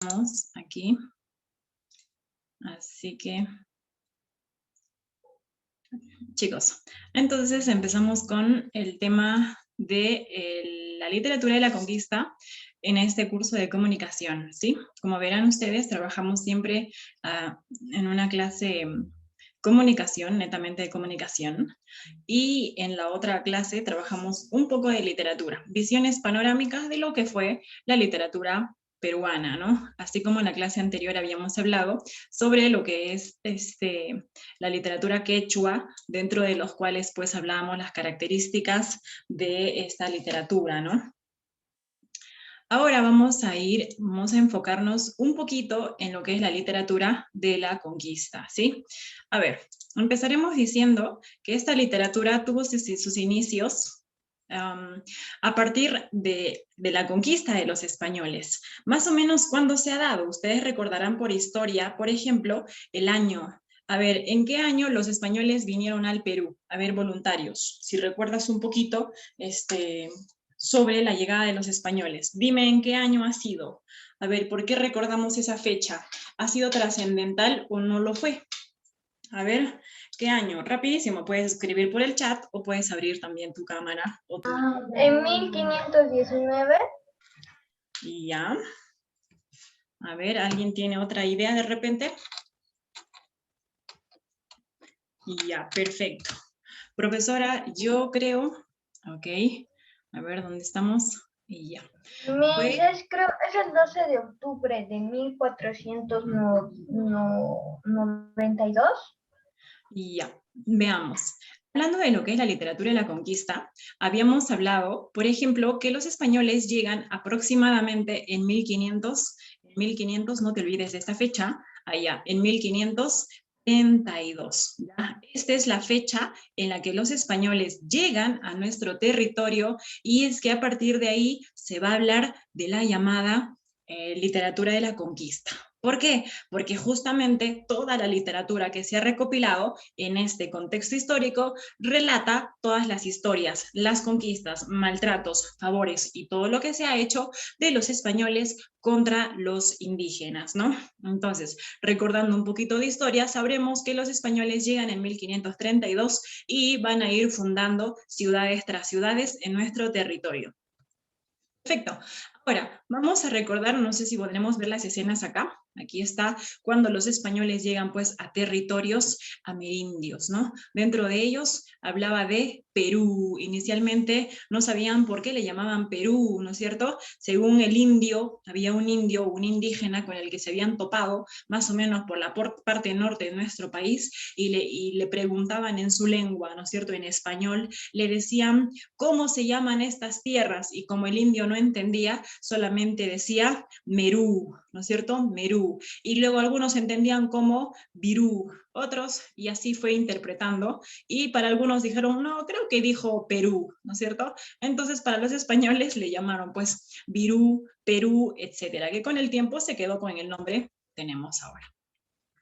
Vamos aquí. Así que, chicos, entonces empezamos con el tema de la literatura y la conquista en este curso de comunicación, ¿sí? Como verán ustedes, trabajamos siempre en una clase comunicación, netamente de comunicación, y en la otra clase trabajamos un poco de literatura, visiones panorámicas de lo que fue la literatura peruana, ¿no? Así como en la clase anterior habíamos hablado sobre lo que es la literatura quechua, dentro de los cuales pues hablábamos las características de esta literatura, ¿no? Ahora vamos a enfocarnos un poquito en lo que es la literatura de la conquista, ¿sí? A ver, empezaremos diciendo que esta literatura tuvo sus inicios a partir de la conquista de los españoles. Más o menos, ¿cuándo se ha dado? Ustedes recordarán por historia, por ejemplo, el año. A ver, ¿en qué año los españoles vinieron al Perú? A ver, voluntarios. Si recuerdas un poquito, sobre la llegada de los españoles. Dime en qué año ha sido. A ver, ¿por qué recordamos esa fecha? ¿Ha sido trascendental o no lo fue? A ver, ¿qué año? Rapidísimo, puedes escribir por el chat o puedes abrir también tu cámara o tu... En 1519. Y ya. A ver, ¿alguien tiene otra idea de repente? Y ya, perfecto. Profesora, yo creo, ok, a ver, ¿dónde estamos? Y ya. Creo es el 12 de octubre de 1492. Y ya, veamos. Hablando de lo que es la literatura de la conquista, habíamos hablado, por ejemplo, que los españoles llegan aproximadamente en 1500, no te olvides de esta fecha, allá, en 1532. ¿Ya? Esta es la fecha en la que los españoles llegan a nuestro territorio y es que a partir de ahí se va a hablar de la llamada literatura de la conquista. ¿Por qué? Porque justamente toda la literatura que se ha recopilado en este contexto histórico relata todas las historias, las conquistas, maltratos, favores y todo lo que se ha hecho de los españoles contra los indígenas, ¿no? Entonces, recordando un poquito de historia, sabremos que los españoles llegan en 1532 y van a ir fundando ciudades tras ciudades en nuestro territorio. Perfecto. Ahora, vamos a recordar, no sé si podremos ver las escenas acá. Aquí está cuando los españoles llegan pues a territorios amerindios, ¿no? Dentro de ellos hablaba de Perú. Inicialmente no sabían por qué le llamaban Perú, ¿no es cierto? Según el indio, había un indio, un indígena con el que se habían topado más o menos por la parte norte de nuestro país y le preguntaban en su lengua, ¿no es cierto? En español, le decían cómo se llaman estas tierras y como el indio no entendía, solamente decía Merú, ¿no es cierto? Merú. Y luego algunos entendían como Virú, otros, y así fue interpretando. Y para algunos dijeron, no, creo que dijo Perú, ¿no es cierto? Entonces para los españoles le llamaron pues Virú, Perú, etcétera, que con el tiempo se quedó con el nombre que tenemos ahora.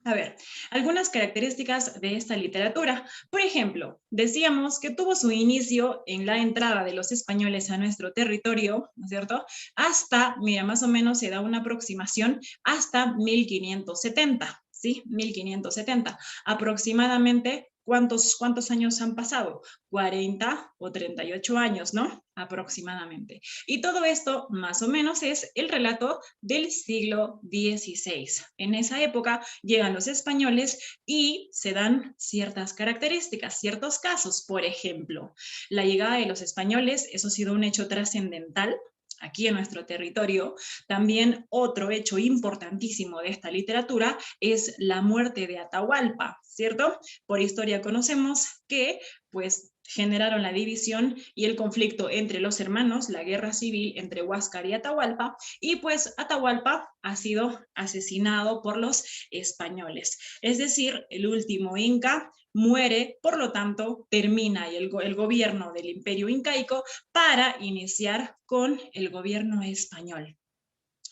A ver, algunas características de esta literatura. Por ejemplo, decíamos que tuvo su inicio en la entrada de los españoles a nuestro territorio, ¿no es cierto? Hasta, mira, más o menos se da una aproximación hasta 1570, ¿sí? 1570. Aproximadamente, ¿cuántos años han pasado? 40 o 38 años, ¿no? Aproximadamente. Y todo esto, más o menos, es el relato del siglo XVI. En esa época llegan los españoles y se dan ciertas características, ciertos casos. Por ejemplo, la llegada de los españoles, eso ha sido un hecho trascendental aquí en nuestro territorio. También otro hecho importantísimo de esta literatura es la muerte de Atahualpa, ¿cierto? Por historia conocemos que, pues, generaron la división y el conflicto entre los hermanos, la guerra civil entre Huáscar y Atahualpa, y pues Atahualpa ha sido asesinado por los españoles. Es decir, el último inca muere, por lo tanto, termina el gobierno del imperio incaico para iniciar con el gobierno español.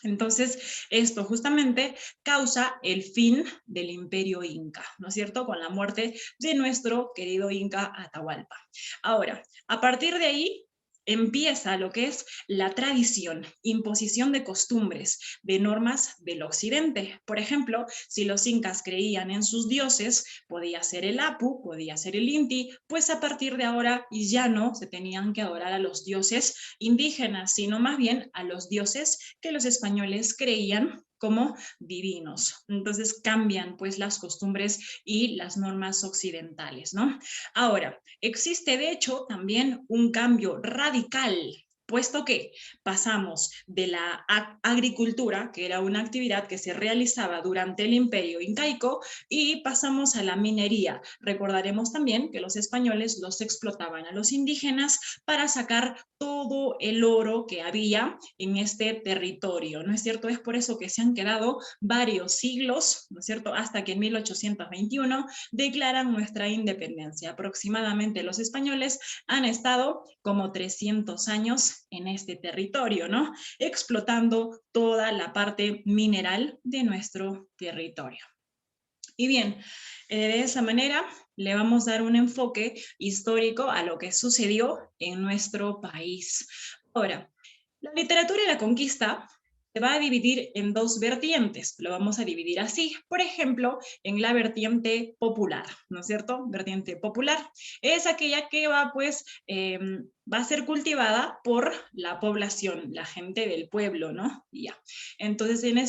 Entonces, esto justamente causa el fin del imperio inca, ¿no es cierto? Con la muerte de nuestro querido inca Atahualpa. Ahora, a partir de ahí, empieza lo que es la tradición, imposición de costumbres, de normas del occidente. Por ejemplo, si los incas creían en sus dioses, podía ser el Apu, podía ser el Inti, pues a partir de ahora ya no se tenían que adorar a los dioses indígenas, sino más bien a los dioses que los españoles creían como divinos. Entonces cambian pues las costumbres y las normas occidentales, ¿no? Ahora, existe de hecho también un cambio radical, puesto que pasamos de la agricultura, que era una actividad que se realizaba durante el imperio incaico, y pasamos a la minería. Recordaremos también que los españoles los explotaban a los indígenas para sacar todo el oro que había en este territorio, ¿no es cierto? Es por eso que se han quedado varios siglos, ¿no es cierto?, hasta que en 1821 declaran nuestra independencia. Aproximadamente los españoles han estado como 300 años en este territorio, ¿no? Explotando toda la parte mineral de nuestro territorio. Y bien, de esa manera le vamos a dar un enfoque histórico a lo que sucedió en nuestro país. Ahora, la literatura y la conquista se va a dividir en dos vertientes, lo vamos a dividir así, por ejemplo, en la vertiente popular, ¿no es cierto? Vertiente popular es aquella que va, pues, va a ser cultivada por la población, la gente del pueblo, ¿no? Ya. Entonces, en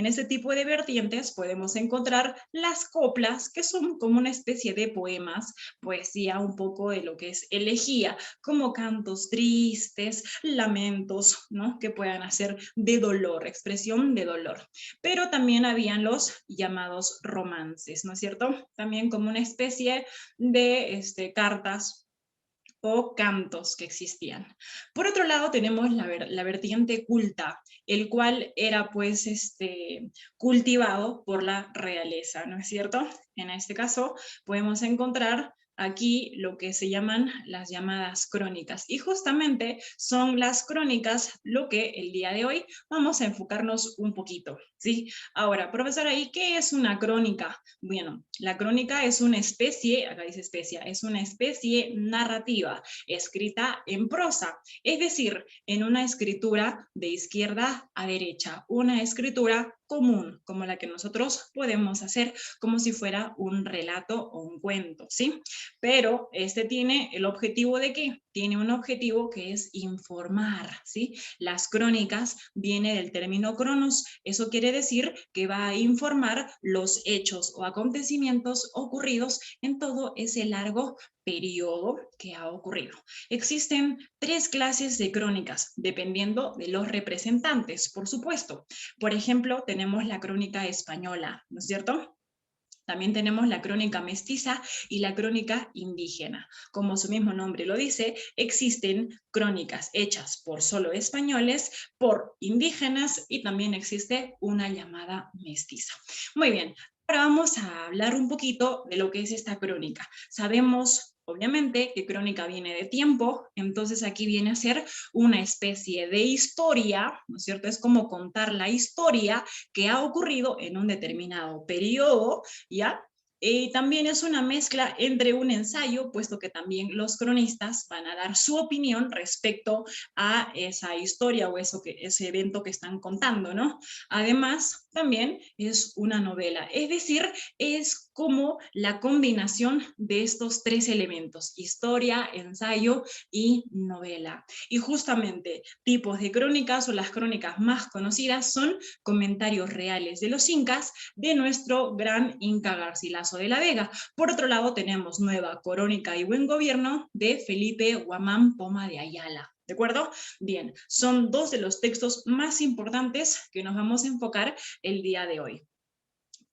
este tipo de vertientes podemos encontrar las coplas, que son como una especie de poemas, poesía, un poco de lo que es elegía, como cantos tristes, lamentos, ¿no?, que puedan hacer de dolor, expresión de dolor. Pero también habían los llamados romances, ¿no es cierto? También como una especie de cartas o cantos que existían. Por otro lado, tenemos la vertiente culta, el cual era pues cultivado por la realeza, ¿no es cierto? En este caso podemos encontrar aquí lo que se llaman las llamadas crónicas. Y justamente son las crónicas lo que el día de hoy vamos a enfocarnos un poquito, ¿sí? Ahora, profesora, ¿y qué es una crónica? Bueno, la crónica es una especie, acá dice especie, es una especie narrativa escrita en prosa, es decir, en una escritura de izquierda a derecha, una escritura común, como la que nosotros podemos hacer, como si fuera un relato o un cuento, ¿sí? Pero este tiene el objetivo de ¿qué? Tiene un objetivo que es informar, ¿sí? Las crónicas viene del término cronos, eso quiere decir que va a informar los hechos o acontecimientos ocurridos en todo ese largo periodo que ha ocurrido. Existen tres clases de crónicas, dependiendo de los representantes, por supuesto. Por ejemplo, tenemos la crónica española, ¿no es cierto? También tenemos la crónica mestiza y la crónica indígena. Como su mismo nombre lo dice, existen crónicas hechas por solo españoles, por indígenas y también existe una llamada mestiza. Muy bien, ahora vamos a hablar un poquito de lo que es esta crónica. Sabemos obviamente que crónica viene de tiempo, entonces aquí viene a ser una especie de historia, ¿no es cierto? Es como contar la historia que ha ocurrido en un determinado periodo, ¿ya? Y también es una mezcla entre un ensayo, puesto que también los cronistas van a dar su opinión respecto a esa historia o ese evento que están contando, ¿no? Además, también es una novela, es decir, es como la combinación de estos tres elementos, historia, ensayo y novela. Y justamente tipos de crónicas o las crónicas más conocidas son comentarios reales de los incas de nuestro gran Inca Garcilaso de la Vega. Por otro lado, tenemos Nueva Crónica y Buen Gobierno de Felipe Guamán Poma de Ayala. ¿De acuerdo? Bien, son dos de los textos más importantes que nos vamos a enfocar el día de hoy.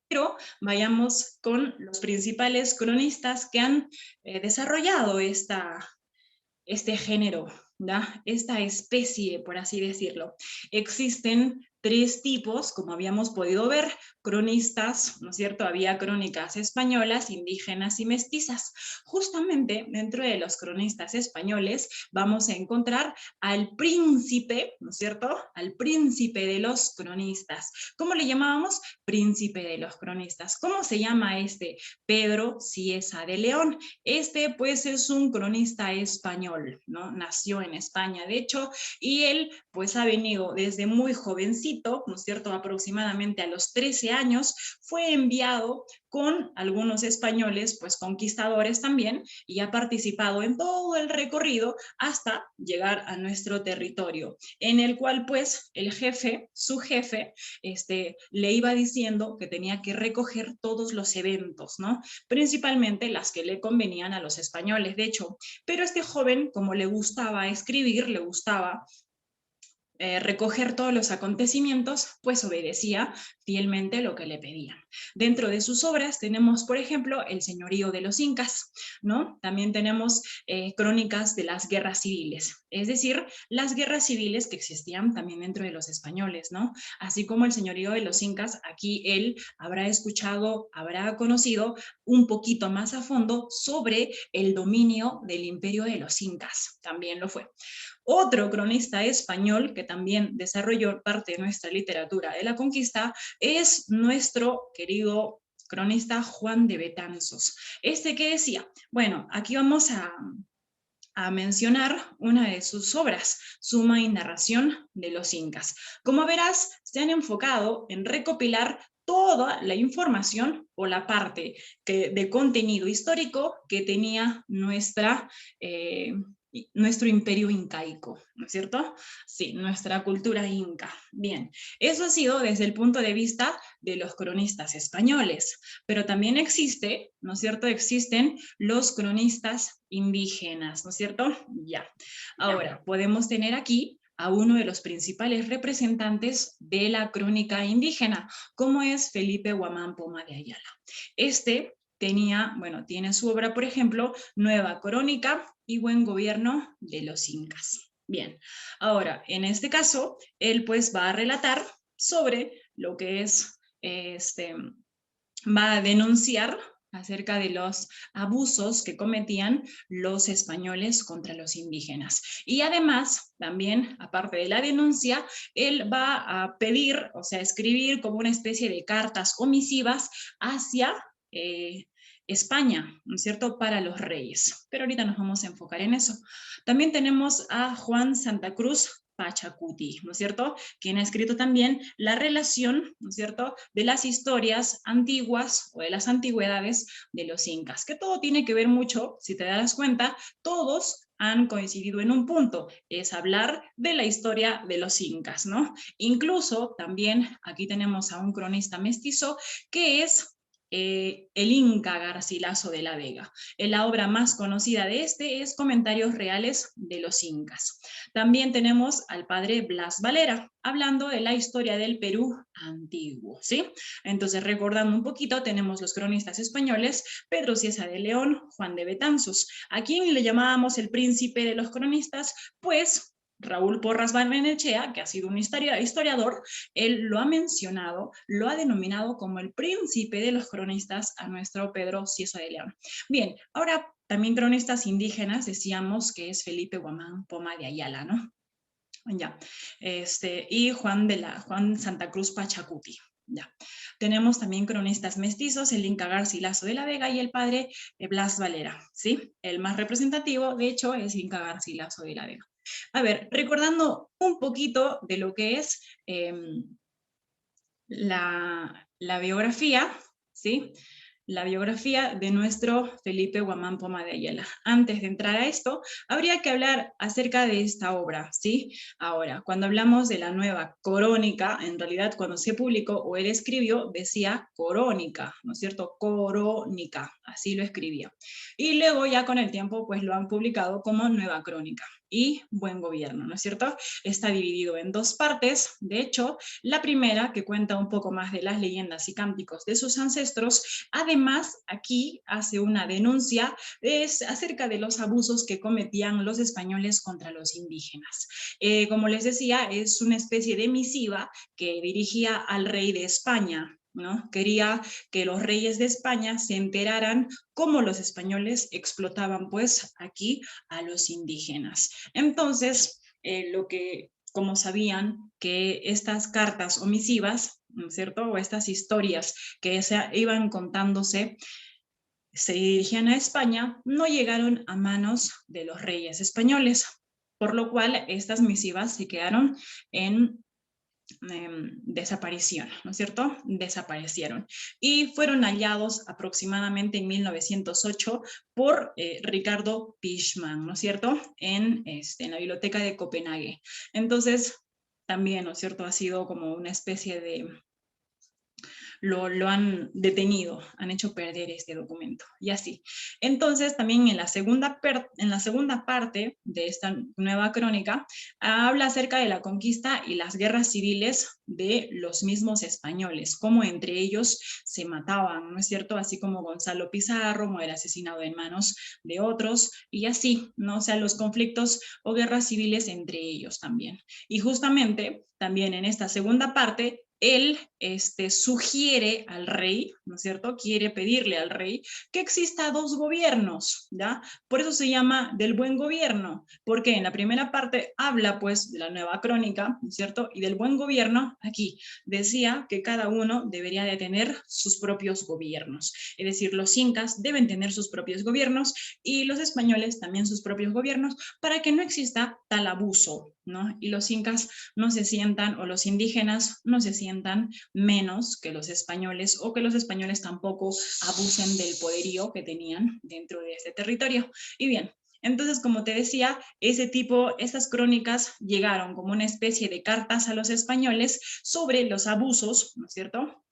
Pero vayamos con los principales cronistas que han desarrollado este género, ¿da? Esta especie, por así decirlo. Existen tres tipos, como habíamos podido ver, cronistas, ¿no es cierto? Había crónicas españolas, indígenas y mestizas. Justamente dentro de los cronistas españoles vamos a encontrar al príncipe, ¿no es cierto? Al príncipe de los cronistas. ¿Cómo le llamábamos? Príncipe de los cronistas. ¿Cómo se llama este? Pedro Cieza de León. Este pues es un cronista español, ¿no? Nació en España, de hecho, y él pues ha venido desde muy jovencito, ¿no es cierto? Aproximadamente a los 13 años, fue enviado con algunos españoles, pues conquistadores también, y ha participado en todo el recorrido hasta llegar a nuestro territorio, en el cual pues el jefe, su jefe, le iba diciendo que tenía que recoger todos los eventos, ¿no? Principalmente las que le convenían a los españoles, de hecho, pero este joven, como le gustaba escribir, le gustaba recoger todos los acontecimientos, pues obedecía fielmente lo que le pedían. Dentro de sus obras tenemos, por ejemplo, El señorío de los incas, ¿no? También tenemos crónicas de las guerras civiles, es decir, las guerras civiles que existían también dentro de los españoles, ¿no? Así como El señorío de los incas, aquí él habrá escuchado, habrá conocido un poquito más a fondo sobre el dominio del imperio de los incas, también lo fue. Otro cronista español que también desarrolló parte de nuestra literatura de la conquista es nuestro querido cronista Juan de Betanzos. ¿Qué decía? Bueno, aquí vamos a mencionar una de sus obras, Suma y Narración de los Incas. Como verás, se han enfocado en recopilar toda la información o la parte de contenido histórico que tenía nuestro imperio incaico, ¿no es cierto? Sí, nuestra cultura inca. Bien, eso ha sido desde el punto de vista de los cronistas españoles, pero también existe, ¿no es cierto? Existen los cronistas indígenas, ¿no es cierto? Ya. Ahora, podemos tener aquí a uno de los principales representantes de la crónica indígena, como es Felipe Guamán Poma de Ayala. Tiene su obra, por ejemplo, Nueva Crónica y Buen Gobierno de los Incas. Bien, ahora, en este caso, él pues va a relatar sobre lo que es, va a denunciar acerca de los abusos que cometían los españoles contra los indígenas. Y además, también, aparte de la denuncia, él va a pedir, o sea, escribir como una especie de cartas o misivas hacia España, ¿no es cierto?, para los reyes. Pero ahorita nos vamos a enfocar en eso. También tenemos a Juan Santa Cruz Pachacuti, ¿no es cierto?, quien ha escrito también la relación, ¿no es cierto?, de las historias antiguas o de las antigüedades de los incas, que todo tiene que ver mucho, si te das cuenta, todos han coincidido en un punto, es hablar de la historia de los incas, ¿no? Incluso también aquí tenemos a un cronista mestizo que es el Inca Garcilaso de la Vega. La obra más conocida de este es Comentarios Reales de los Incas. También tenemos al padre Blas Valera, hablando de la historia del Perú antiguo, ¿sí? Entonces, recordando un poquito, tenemos los cronistas españoles, Pedro Cieza de León, Juan de Betanzos. ¿A quién le llamábamos el príncipe de los cronistas? Pues Raúl Porras Barrenechea, que ha sido un historiador, él lo ha mencionado, lo ha denominado como el príncipe de los cronistas a nuestro Pedro Cieza de León. Bien, ahora también cronistas indígenas, decíamos que es Felipe Guamán Poma de Ayala, ¿no? Ya, y Juan Santa Cruz Pachacuti. Ya. Tenemos también cronistas mestizos, el Inca Garcilaso de la Vega y el padre Blas Valera, ¿sí? El más representativo, de hecho, es Inca Garcilaso de la Vega. A ver, recordando un poquito de lo que es la biografía, ¿sí? La biografía de nuestro Felipe Guamán Poma de Ayala. Antes de entrar a esto, habría que hablar acerca de esta obra, ¿sí? Ahora, cuando hablamos de la nueva crónica, en realidad cuando se publicó o él escribió, decía crónica, ¿no es cierto? Crónica, así lo escribía. Y luego ya con el tiempo, pues lo han publicado como nueva crónica. y buen gobierno, ¿no es cierto? Está dividido en dos partes. De hecho, la primera, que cuenta un poco más de las leyendas y cánticos de sus ancestros, además aquí hace una denuncia acerca de los abusos que cometían los españoles contra los indígenas. Como les decía, es una especie de misiva que dirigía al rey de España, ¿no? Quería que los reyes de España se enteraran cómo los españoles explotaban pues aquí a los indígenas. Entonces, como sabían que estas cartas o misivas, ¿no es cierto? O estas historias que iban contándose se dirigían a España, no llegaron a manos de los reyes españoles, por lo cual estas misivas se quedaron en desaparición, ¿no es cierto? Desaparecieron y fueron hallados aproximadamente en 1908 por Ricardo Pichman, ¿no es cierto? En la biblioteca de Copenhague. Entonces, también, ¿no es cierto? Ha sido como una especie de... Lo han detenido, han hecho perder este documento, y así. Entonces, también en la segunda parte de esta nueva crónica, habla acerca de la conquista y las guerras civiles de los mismos españoles, cómo entre ellos se mataban, ¿no es cierto? Así como Gonzalo Pizarro era asesinado en manos de otros, y así, ¿no? O sea, los conflictos o guerras civiles entre ellos también. Y justamente, también en esta segunda parte, él sugiere al rey, ¿no es cierto? Quiere pedirle al rey que exista dos gobiernos, ¿ya? Por eso se llama del buen gobierno, porque en la primera parte habla pues de la nueva crónica, ¿no es cierto? Y del buen gobierno, aquí decía que cada uno debería de tener sus propios gobiernos, es decir, los incas deben tener sus propios gobiernos y los españoles también sus propios gobiernos para que no exista tal abuso, ¿no? Y los incas no se sientan, o los indígenas no se sientan menos que los españoles, o que los españoles tampoco abusen del poderío que tenían dentro de este territorio. Y bien, entonces, como te decía, estas crónicas llegaron como una especie de cartas a los españoles sobre los abusos, ¿no es cierto?,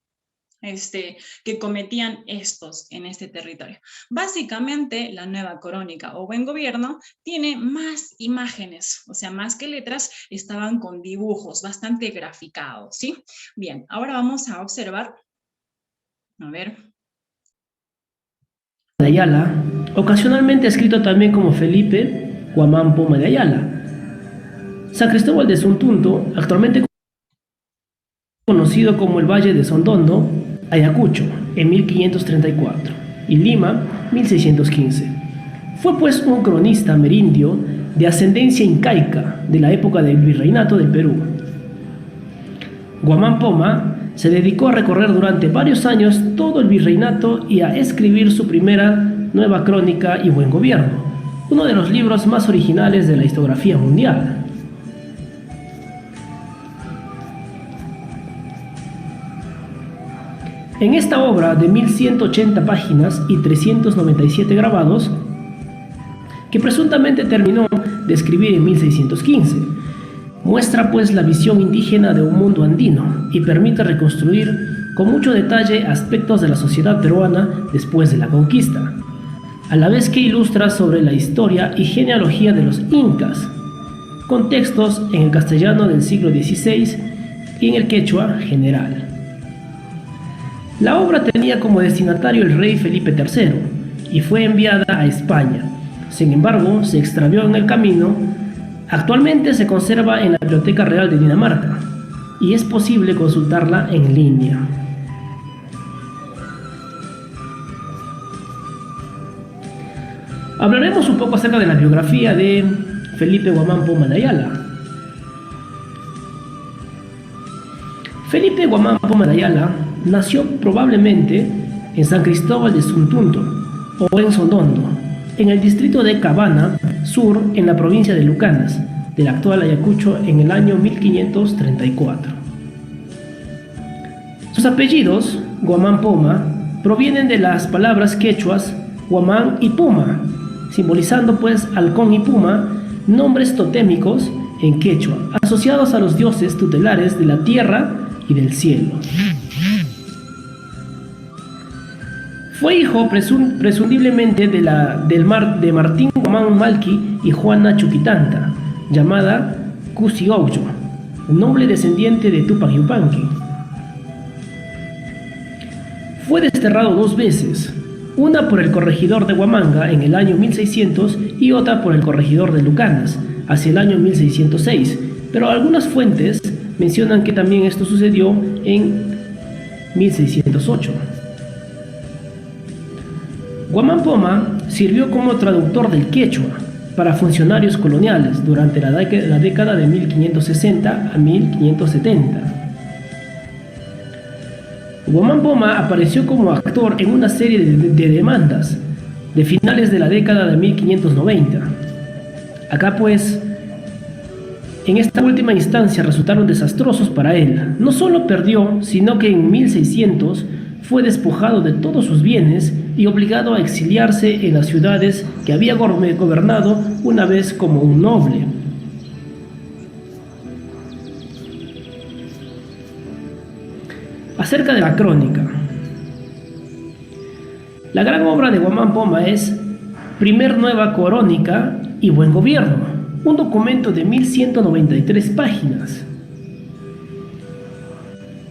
que cometían estos en este territorio. Básicamente, la nueva crónica o buen gobierno tiene más imágenes, o sea, más que letras, estaban con dibujos bastante graficados, ¿sí? Bien, ahora vamos a observar, a ver. De Ayala, ocasionalmente escrito también como Felipe Guamán Poma de Ayala. San Cristóbal de Suntunto, actualmente conocido como el Valle de Sondondo, Ayacucho, en 1534, y Lima, 1615. Fue pues un cronista amerindio de ascendencia incaica de la época del virreinato del Perú. Guamán Poma se dedicó a recorrer durante varios años todo el virreinato y a escribir su primera nueva crónica y buen gobierno, uno de los libros más originales de la historiografía mundial. En esta obra de 1180 páginas y 397 grabados, que presuntamente terminó de escribir en 1615, muestra pues la visión indígena de un mundo andino y permite reconstruir con mucho detalle aspectos de la sociedad peruana después de la conquista, a la vez que ilustra sobre la historia y genealogía de los incas, con textos en el castellano del siglo XVI y en el quechua general. La obra tenía como destinatario el rey Felipe III y fue enviada a España. Sin embargo, se extravió en el camino. Actualmente se conserva en la Biblioteca Real de Dinamarca y es posible consultarla en línea. Hablaremos un poco acerca de la biografía de Felipe Guamán Poma de Ayala. Felipe Guamán Poma de Ayala nació probablemente en San Cristóbal de Suntunto o en Sondondo, en el distrito de Cabana Sur, en la provincia de Lucanas, del actual Ayacucho, en el año 1534. Sus apellidos, Guamán Poma, provienen de las palabras quechuas Guamán y Puma, simbolizando pues halcón y puma, nombres totémicos en quechua, asociados a los dioses tutelares de la tierra y del cielo. Fue hijo presumiblemente de Martín Guamán Malqui y Juana Chuquitanta, llamada Cusi-Oyo, noble descendiente de Tupac Yupanqui. Fue desterrado 2 veces, una por el corregidor de Huamanga en el año 1600 y otra por el corregidor de Lucanas, hacia el año 1606, pero algunas fuentes mencionan que también esto sucedió en 1608. Guamán Poma sirvió como traductor del quechua para funcionarios coloniales durante la década de 1560 a 1570. Guamán Poma apareció como actor en una serie de demandas de finales de la década de 1590. Acá pues, en esta última instancia resultaron desastrosos para él. No solo perdió, sino que en 1600 fue despojado de todos sus bienes y obligado a exiliarse en las ciudades que había gobernado una vez como un noble. Acerca de la crónica. La gran obra de Guamán Poma es Primer Nueva Crónica y Buen Gobierno, un documento de 1193 páginas.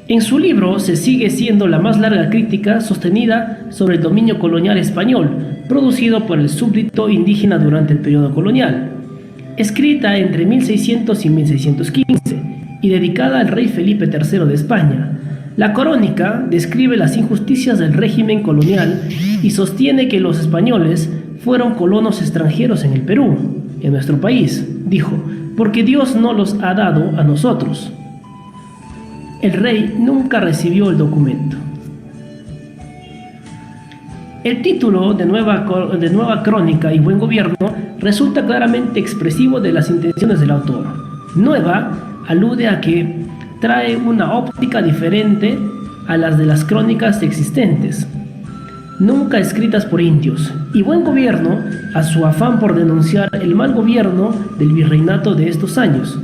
En su libro se sigue siendo la más larga crítica sostenida sobre el dominio colonial español, producido por el súbdito indígena durante el periodo colonial, escrita entre 1600 y 1615 y dedicada al rey Felipe III de España. La crónica describe las injusticias del régimen colonial y sostiene que los españoles fueron colonos extranjeros en el Perú, en nuestro país, dijo, porque Dios no los ha dado a nosotros. El rey nunca recibió el documento. El título de Nueva Crónica y Buen Gobierno resulta claramente expresivo de las intenciones del autor. Nueva alude a que trae una óptica diferente a las de las crónicas existentes, nunca escritas por indios, y Buen Gobierno a su afán por denunciar el mal gobierno del virreinato de estos años,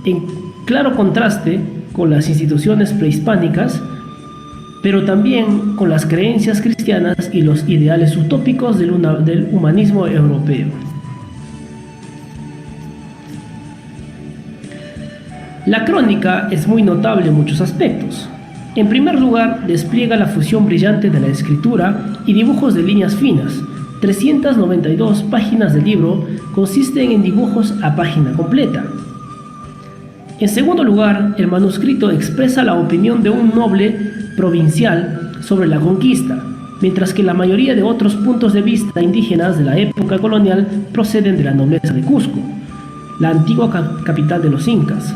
en claro contraste con las instituciones prehispánicas, pero también con las creencias cristianas y los ideales utópicos del humanismo europeo. La crónica es muy notable en muchos aspectos. En primer lugar, despliega la fusión brillante de la escritura y dibujos de líneas finas. 392 páginas del libro consisten en dibujos a página completa. En segundo lugar, el manuscrito expresa la opinión de un noble provincial sobre la conquista, mientras que la mayoría de otros puntos de vista indígenas de la época colonial proceden de la nobleza de Cusco, la antigua capital de los incas.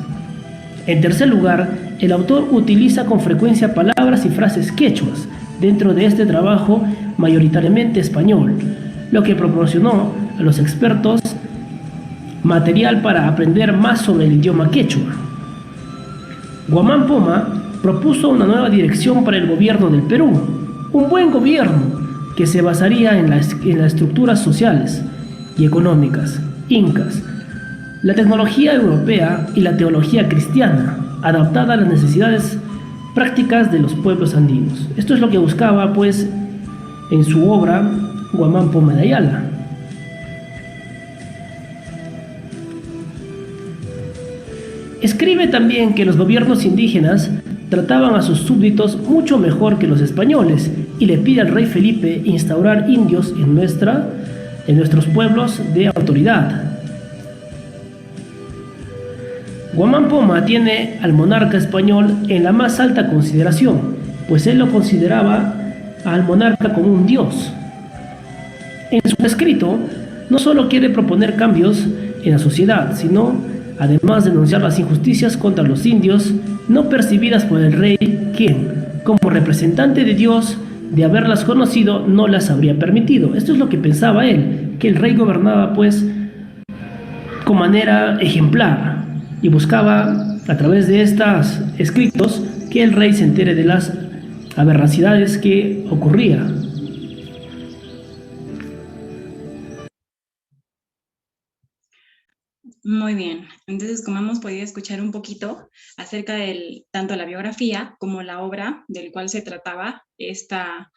En tercer lugar, el autor utiliza con frecuencia palabras y frases quechuas dentro de este trabajo mayoritariamente español, lo que proporcionó a los expertos material para aprender más sobre el idioma quechua. Guamán Poma propuso una nueva dirección para el gobierno del Perú, un buen gobierno que se basaría en las estructuras sociales y económicas incas, la tecnología europea y la teología cristiana, adaptada a las necesidades prácticas de los pueblos andinos. Esto es lo que buscaba, pues, en su obra Guamán Poma de Ayala. Escribe también que los gobiernos indígenas trataban a sus súbditos mucho mejor que los españoles y le pide al rey Felipe instaurar indios en nuestros pueblos de autoridad. Guamán Poma tiene al monarca español en la más alta consideración, pues él lo consideraba al monarca como un dios. En su escrito, no solo quiere proponer cambios en la sociedad, sino además denunciar las injusticias contra los indios no percibidas por el rey, quien, como representante de Dios, de haberlas conocido, no las habría permitido. Esto es lo que pensaba él, que el rey gobernaba pues con manera ejemplar y buscaba a través de estos escritos que el rey se entere de las aberracidades que ocurrían. Muy bien, entonces como hemos podido escuchar un poquito acerca del tanto la biografía como la obra del cual se trataba esta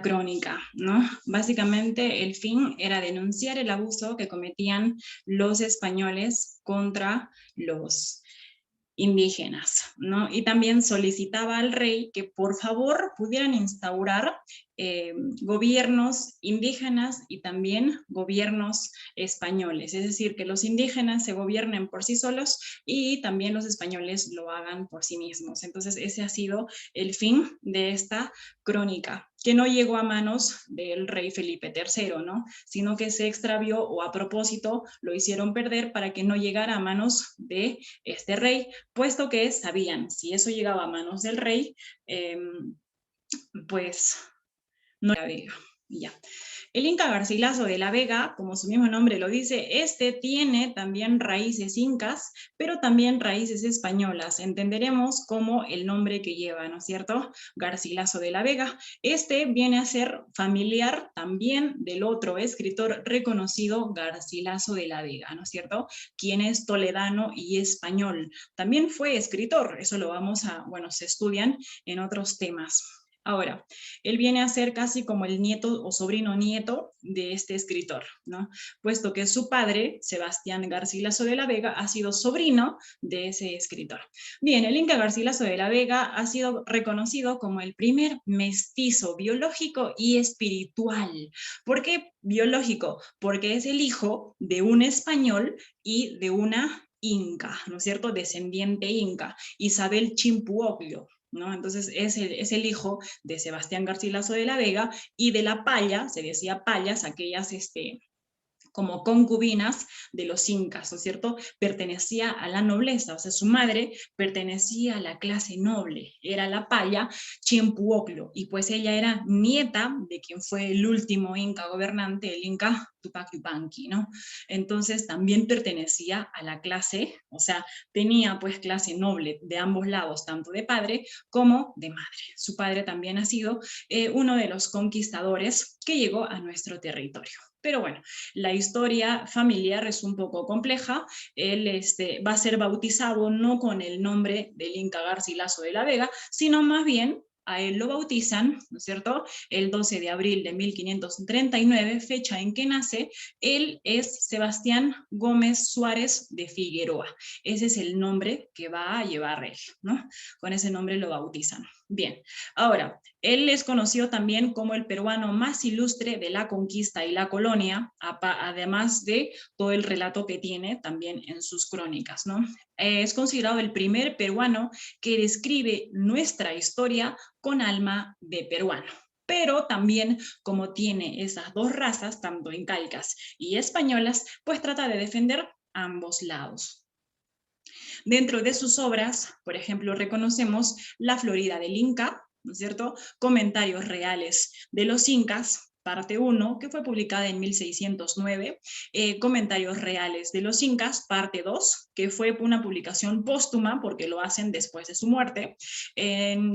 crónica, ¿no? Básicamente el fin era denunciar el abuso que cometían los españoles contra los indígenas, ¿no? Y también solicitaba al rey que por favor pudieran instaurar gobiernos indígenas y también gobiernos españoles, es decir, que los indígenas se gobiernen por sí solos y también los españoles lo hagan por sí mismos. Entonces ese ha sido el fin de esta crónica, que no llegó a manos del rey Felipe III, ¿no? Sino que se extravió o a propósito lo hicieron perder para que no llegara a manos de este rey, puesto que sabían, si eso llegaba a manos del rey, pues no era Vega. Ya. El Inca Garcilaso de la Vega, como su mismo nombre lo dice, tiene también raíces incas, pero también raíces españolas. Entenderemos como el nombre que lleva, ¿no es cierto? Garcilaso de la Vega. Viene a ser familiar también del otro escritor reconocido, Garcilaso de la Vega, ¿no es cierto? Quien es toledano y español. También fue escritor, eso lo vamos a, bueno, se estudian en otros temas. Ahora, él viene a ser casi como el nieto o sobrino nieto de este escritor, ¿no? Puesto que su padre, Sebastián Garcilaso de la Vega, ha sido sobrino de ese escritor. Bien, el Inca Garcilaso de la Vega ha sido reconocido como el primer mestizo biológico y espiritual. ¿Por qué biológico? Porque es el hijo de un español y de una inca, ¿no es cierto? Descendiente inca, Isabel Chimpuoclio, ¿no? Entonces es el hijo de Sebastián Garcilaso de la Vega y de la paya, se decía payas, aquellas como concubinas de los incas, ¿no es cierto? Pertenecía a la nobleza, o sea, su madre pertenecía a la clase noble, era la paya Chimpuoclo, y pues ella era nieta de quien fue el último inca gobernante, el inca Tupac Yupanqui, ¿no? Entonces también pertenecía a la clase, o sea, tenía pues clase noble de ambos lados, tanto de padre como de madre. Su padre también ha sido uno de los conquistadores que llegó a nuestro territorio. Pero bueno, la historia familiar es un poco compleja. Él va a ser bautizado no con el nombre del Inca Garcilaso de la Vega, sino más bien a él lo bautizan, ¿no es cierto?, el 12 de abril de 1539, fecha en que nace. Él es Sebastián Gómez Suárez de Figueroa. Ese es el nombre que va a llevar él, ¿no? Con ese nombre lo bautizan. Bien, ahora, él es conocido también como el peruano más ilustre de la conquista y la colonia, además de todo el relato que tiene también en sus crónicas, ¿no? Es considerado el primer peruano que describe nuestra historia con alma de peruano. Pero también, como tiene esas dos razas, tanto incaicas y españolas, pues trata de defender ambos lados. Dentro de sus obras, por ejemplo, reconocemos La Florida del Inca, ¿no es cierto? Comentarios reales de los incas, parte 1, que fue publicada en 1609, Comentarios reales de los incas, parte 2, que fue una publicación póstuma porque lo hacen después de su muerte,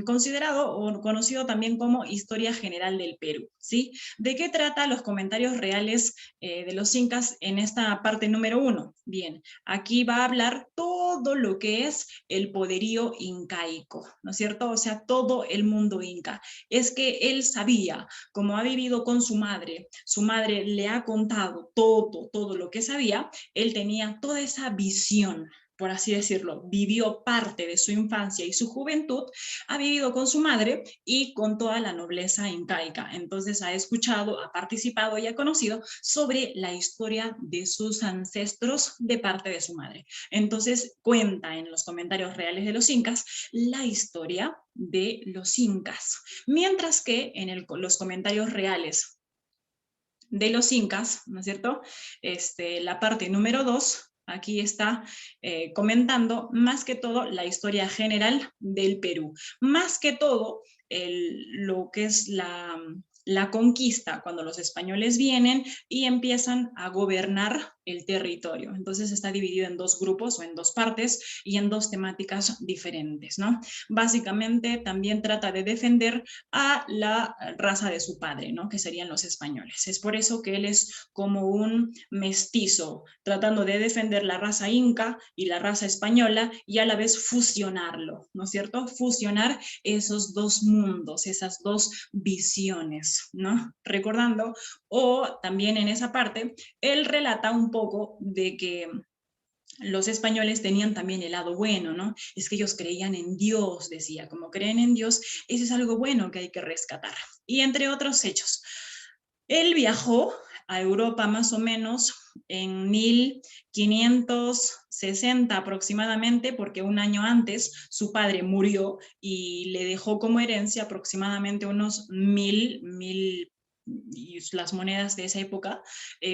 considerado o conocido también como Historia General del Perú, ¿sí? ¿De qué trata los comentarios reales de los incas en esta parte número 1? Bien, aquí va a hablar todo lo que es el poderío incaico, ¿no es cierto? O sea, todo el mundo inca. Es que él sabía, como ha vivido con su madre le ha contado todo lo que sabía, él tenía toda esa visión, por así decirlo, vivió parte de su infancia y su juventud, ha vivido con su madre y con toda la nobleza incaica. Entonces ha escuchado, ha participado y ha conocido sobre la historia de sus ancestros de parte de su madre. Entonces cuenta en los comentarios reales de los incas la historia de los incas, mientras que en los comentarios reales de los incas, ¿no es cierto? La parte número 2, aquí está comentando más que todo la historia general del Perú, más que todo lo que es la conquista, cuando los españoles vienen y empiezan a gobernar el territorio. Entonces está dividido en dos grupos o en dos partes y en dos temáticas diferentes, ¿no? Básicamente también trata de defender a la raza de su padre, ¿no? Que serían los españoles. Es por eso que él es como un mestizo, tratando de defender la raza inca y la raza española y a la vez fusionarlo, ¿no es cierto? Fusionar esos dos mundos, esas dos visiones, ¿no? Recordando, o también en esa parte, él relata un poco de que los españoles tenían también el lado bueno, ¿no? Es que ellos creían en Dios, decía, como creen en Dios, eso es algo bueno que hay que rescatar. Y entre otros hechos, él viajó a Europa más o menos en 1560 aproximadamente, porque un año antes su padre murió y le dejó como herencia aproximadamente unos mil y las monedas de esa época,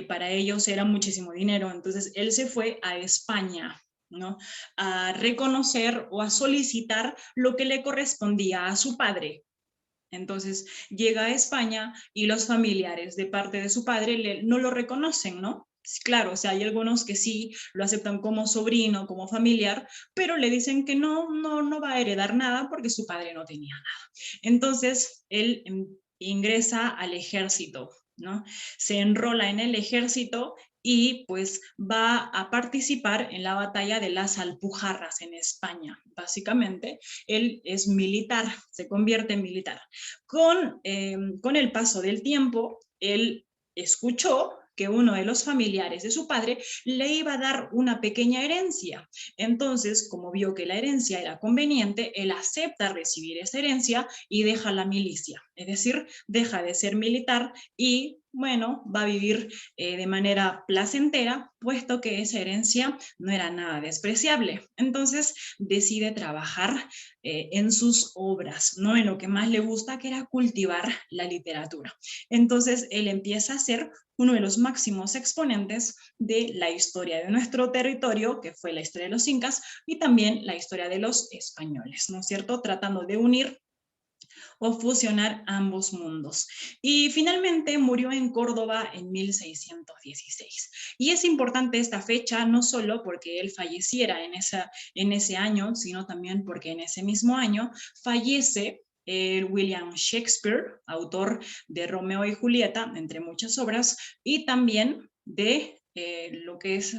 para ellos era muchísimo dinero. Entonces él se fue a España, ¿no? A reconocer o a solicitar lo que le correspondía a su padre. Entonces llega a España y los familiares de parte de su padre no lo reconocen, ¿no? Claro, o sea, hay algunos que sí lo aceptan como sobrino, como familiar, pero le dicen que no va a heredar nada porque su padre no tenía nada. Entonces él ingresa al ejército, ¿no? Se enrola en el ejército y pues va a participar en la batalla de las Alpujarras en España. Básicamente, él es militar, se convierte en militar. Con el paso del tiempo, él escuchó que uno de los familiares de su padre le iba a dar una pequeña herencia. Entonces, como vio que la herencia era conveniente, él acepta recibir esa herencia y deja la milicia. Es decir, deja de ser militar y, bueno, va a vivir de manera placentera, puesto que esa herencia no era nada despreciable. Entonces, decide trabajar en sus obras, ¿no? En lo que más le gusta, que era cultivar la literatura. Entonces, él empieza a ser uno de los máximos exponentes de la historia de nuestro territorio, que fue la historia de los incas, y también la historia de los españoles, ¿no es cierto? Tratando de unir o fusionar ambos mundos. Y finalmente murió en Córdoba en 1616. Y es importante esta fecha no solo porque él falleciera en ese año, sino también porque en ese mismo año fallece William Shakespeare, autor de Romeo y Julieta, entre muchas obras, y también de lo que es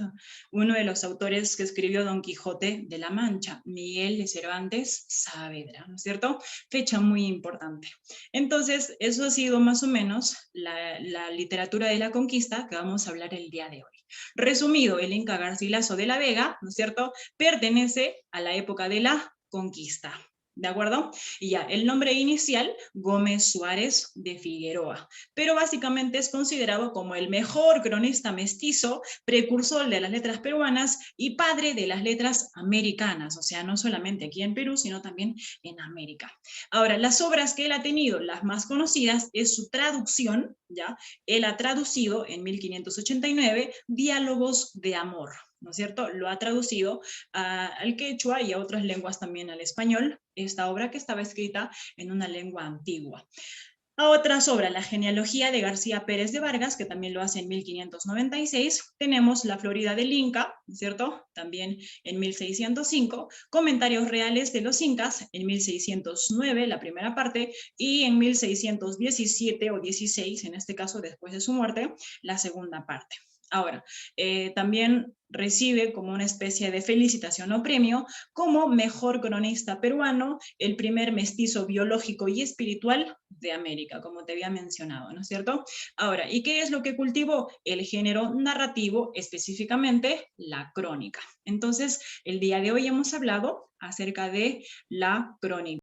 uno de los autores que escribió Don Quijote de la Mancha, Miguel de Cervantes Saavedra, ¿no es cierto? Fecha muy importante. Entonces, eso ha sido más o menos la literatura de la conquista que vamos a hablar el día de hoy. Resumido, el Inca Garcilaso de la Vega, ¿no es cierto?, pertenece a la época de la conquista. ¿De acuerdo? Y ya, el nombre inicial, Gómez Suárez de Figueroa, pero básicamente es considerado como el mejor cronista mestizo, precursor de las letras peruanas y padre de las letras americanas, o sea, no solamente aquí en Perú, sino también en América. Ahora, las obras que él ha tenido, las más conocidas, es su traducción, ¿ya? Él ha traducido en 1589 Diálogos de Amor, ¿no es cierto? Lo ha traducido al quechua y a otras lenguas también al español, esta obra que estaba escrita en una lengua antigua. A otras obras, la genealogía de García Pérez de Vargas, que también lo hace en 1596, tenemos La Florida del Inca, ¿cierto? También en 1605, Comentarios reales de los Incas, en 1609, la primera parte, y en 1617 o 16, en este caso después de su muerte, la segunda parte. Ahora, también recibe como una especie de felicitación o premio como mejor cronista peruano, el primer mestizo biológico y espiritual de América, como te había mencionado, ¿no es cierto? Ahora, ¿y qué es lo que cultivó? El género narrativo, específicamente la crónica. Entonces, el día de hoy hemos hablado acerca de la crónica.